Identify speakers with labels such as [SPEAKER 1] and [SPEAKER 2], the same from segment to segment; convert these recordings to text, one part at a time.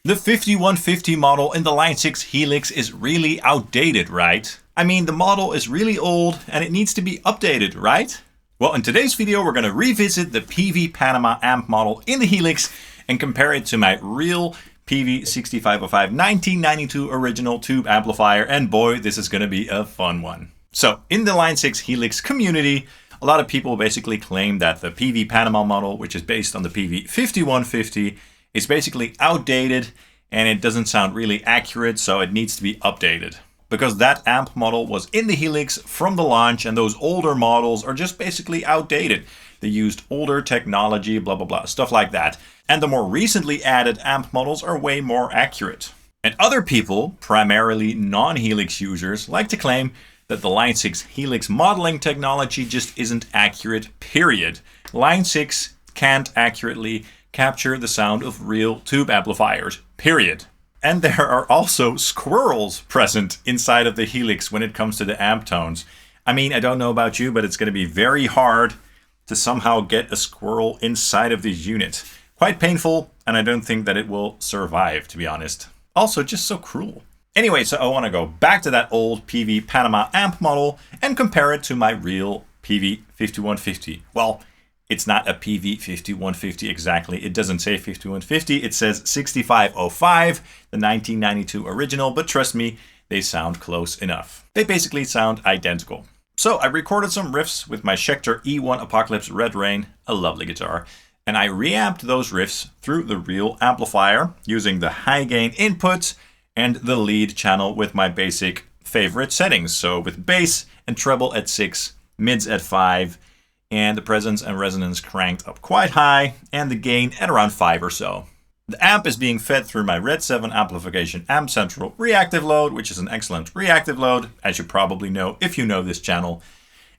[SPEAKER 1] The 5150 model in the Line 6 Helix is really outdated, right? I mean, the model is really old and it needs to be updated, right? Well, in today's video, we're going to revisit the Peavey Panama amp model in the Helix and compare it to my real Peavey 6505 1992 original tube amplifier. And boy, this is going to be a fun one. So in the Line 6 Helix community, a lot of people basically claim that the Peavey Panama model, which is based on the Peavey 5150, is basically outdated and it doesn't sound really accurate, so it needs to be updated. Because that amp model was in the Helix from the launch and those older models are just basically outdated. They used older technology, blah, blah, blah, stuff like that. And the more recently added amp models are way more accurate. And other people, primarily non-Helix users, like to claim that the Line 6 Helix modeling technology just isn't accurate, period. Line 6 can't accurately capture the sound of real tube amplifiers, period. And there are also squirrels present inside of the Helix when it comes to the amp tones. I mean, I don't know about you, but it's going to be very hard to somehow get a squirrel inside of this unit. Quite painful, and I don't think that it will survive, to be honest. Also, just so cruel. Anyway, so I want to go back to that old Peavey Panama amp model and compare it to my real Peavey 5150. Well, it's not a Peavey 5150 exactly. It doesn't say 5150. It says 6505, the 1992 original, but trust me, they sound close enough. They basically sound identical. So I recorded some riffs with my Schecter E1 Apocalypse Red Rain, a lovely guitar, and I reamped those riffs through the real amplifier using the high gain input and the lead channel with my basic favorite settings. So with bass and treble at 6, mids at 5, and the presence and resonance cranked up quite high, and the gain at around 5 or so. The amp is being fed through my RedSeven Amplification Amp Central reactive load, which is an excellent reactive load, as you probably know if you know this channel.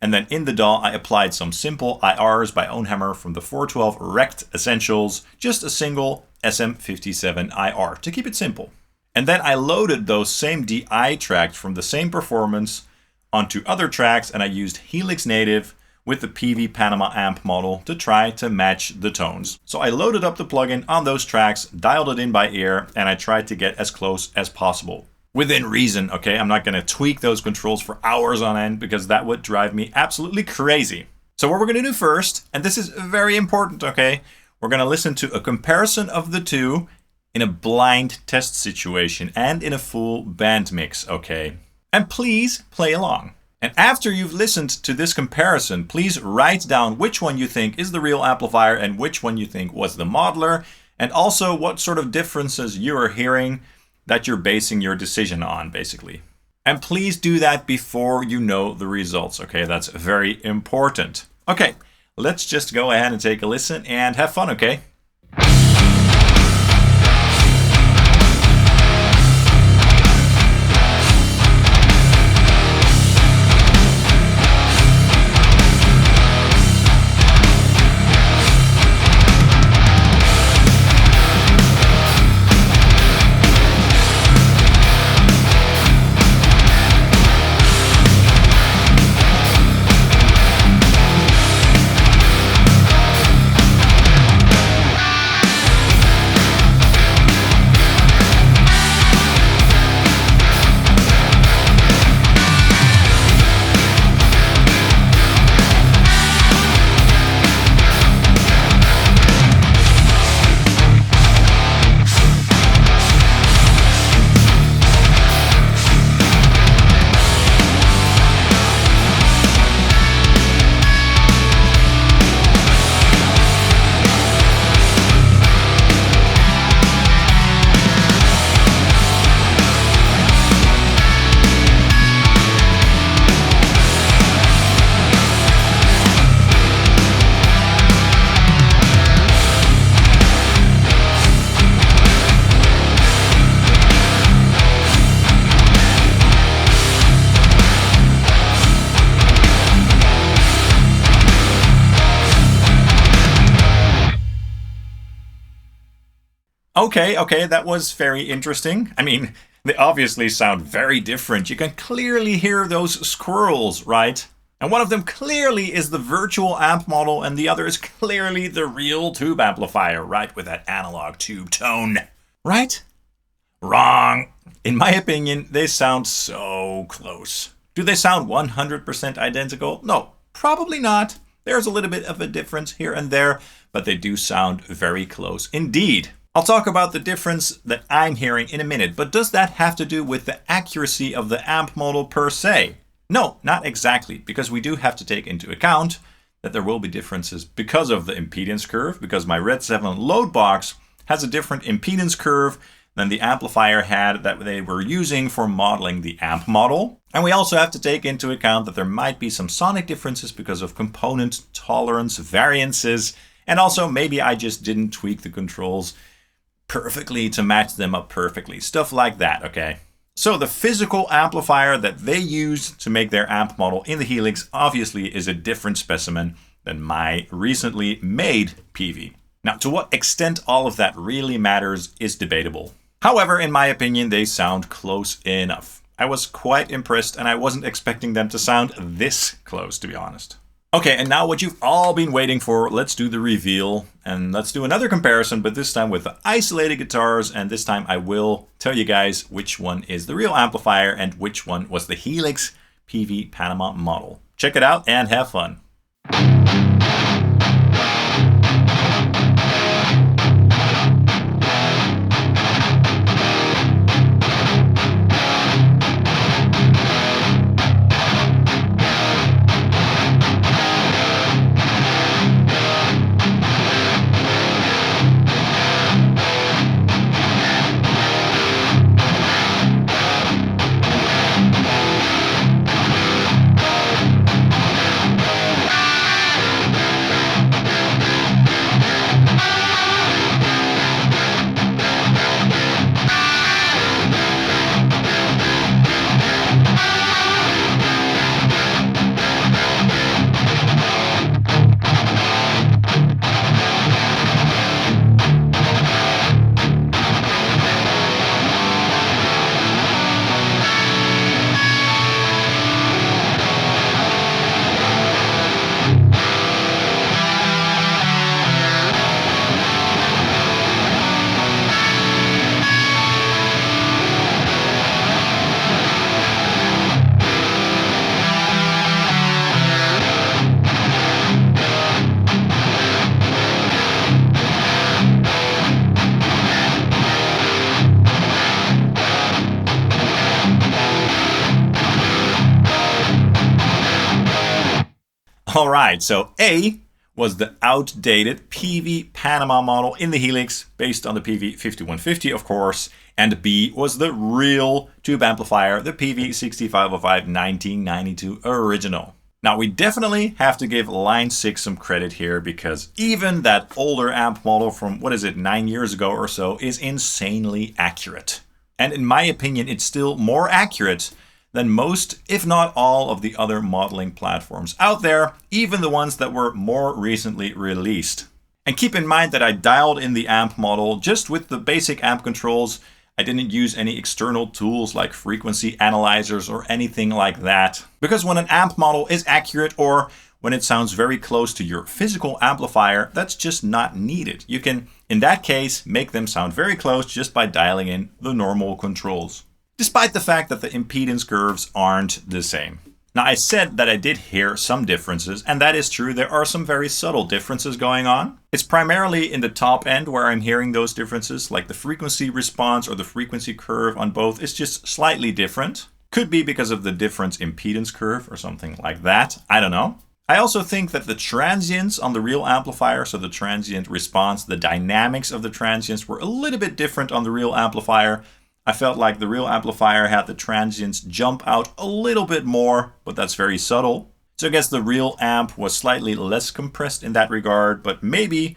[SPEAKER 1] And then in the DAW, I applied some simple IRs by OwnHammer from the 412 Rect Essentials, just a single SM57 IR to keep it simple. And then I loaded those same DI tracks from the same performance onto other tracks, and I used Helix Native with the Peavey Panama amp model to try to match the tones. So I loaded up the plugin on those tracks, dialed it in by ear, and I tried to get as close as possible. Within reason, okay? I'm not gonna tweak those controls for hours on end because that would drive me absolutely crazy. So what we're gonna do first, and this is very important, okay? We're gonna listen to a comparison of the two in a blind test situation and in a full band mix, okay? And please play along. And after you've listened to this comparison, please write down which one you think is the real amplifier and which one you think was the modeler, and also what sort of differences you are hearing that you're basing your decision on, basically. And please do that before you know the results, okay? That's very important. Okay, let's just go ahead and take a listen and have fun, okay? Okay, that was very interesting. I mean, they obviously sound very different. You can clearly hear those squirrels, right? And one of them clearly is the virtual amp model, and the other is clearly the real tube amplifier, right? With that analog tube tone, right? Wrong. In my opinion, they sound so close. Do they sound 100% identical? No, probably not. There's a little bit of a difference here and there, but they do sound very close indeed. I'll talk about the difference that I'm hearing in a minute, but does that have to do with the accuracy of the amp model per se? No, not exactly, because we do have to take into account that there will be differences because of the impedance curve, because my RedSeven load box has a different impedance curve than the amplifier had that they were using for modeling the amp model. And we also have to take into account that there might be some sonic differences because of component tolerance variances, and also maybe I just didn't tweak the controls perfectly to match them up perfectly, stuff like that, okay? So the physical amplifier that they used to make their amp model in the Helix obviously is a different specimen than my recently made Peavey. Now, to what extent all of that really matters is debatable. However, in my opinion, they sound close enough. I was quite impressed and I wasn't expecting them to sound this close, to be honest. Okay, and now what you've all been waiting for, let's do the reveal. And let's do another comparison, but this time with the isolated guitars. And this time I will tell you guys which one is the real amplifier and which one was the Helix Peavey Panama model. Check it out and have fun. Alright, so A was the outdated Peavey Panama model in the Helix, based on the Peavey 5150 of course, and B was the real tube amplifier, the Peavey 6505 1992 original. Now we definitely have to give Line 6 some credit here, because even that older amp model from, 9 years ago or so, is insanely accurate. And in my opinion, it's still more accurate than most, if not all, of the other modeling platforms out there, even the ones that were more recently released. And keep in mind that I dialed in the amp model just with the basic amp controls. I didn't use any external tools like frequency analyzers or anything like that. Because when an amp model is accurate, or when it sounds very close to your physical amplifier, that's just not needed. You can, in that case, make them sound very close just by dialing in the normal controls, despite the fact that the impedance curves aren't the same. Now, I said that I did hear some differences, and that is true. There are some very subtle differences going on. It's primarily in the top end where I'm hearing those differences, like the frequency response or the frequency curve on both is just slightly different. Could be because of the difference impedance curve or something like that. I don't know. I also think that the transients on the real amplifier, so the transient response, the dynamics of the transients were a little bit different on the real amplifier. I felt like the real amplifier had the transients jump out a little bit more, but that's very subtle. So I guess the real amp was slightly less compressed in that regard, but maybe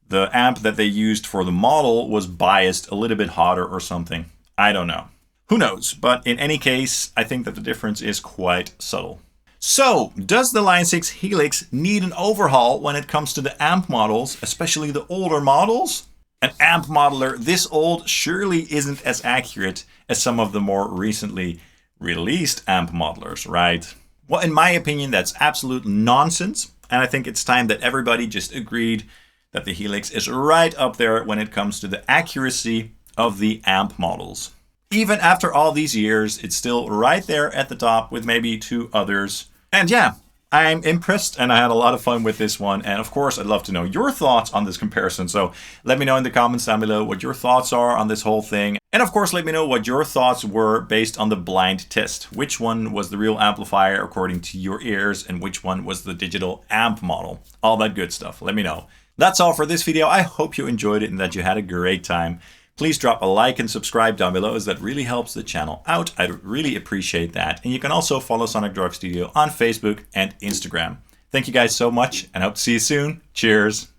[SPEAKER 1] the amp that they used for the model was biased a little bit hotter or something. I don't know. Who knows? But in any case, I think that the difference is quite subtle. So, does the Line 6 Helix need an overhaul when it comes to the amp models, especially the older models? An amp modeler this old surely isn't as accurate as some of the more recently released amp modelers, right? Well, in my opinion, that's absolute nonsense. And I think it's time that everybody just agreed that the Helix is right up there when it comes to the accuracy of the amp models. Even after all these years, it's still right there at the top with maybe 2 others. And yeah, I'm impressed and I had a lot of fun with this one. And of course, I'd love to know your thoughts on this comparison. So let me know in the comments down below what your thoughts are on this whole thing. And of course, let me know what your thoughts were based on the blind test. Which one was the real amplifier according to your ears and which one was the digital amp model? All that good stuff. Let me know. That's all for this video. I hope you enjoyed it and that you had a great time. Please drop a like and subscribe down below as that really helps the channel out. I'd really appreciate that. And you can also follow Sonic Drug Studio on Facebook and Instagram. Thank you guys so much and hope to see you soon. Cheers.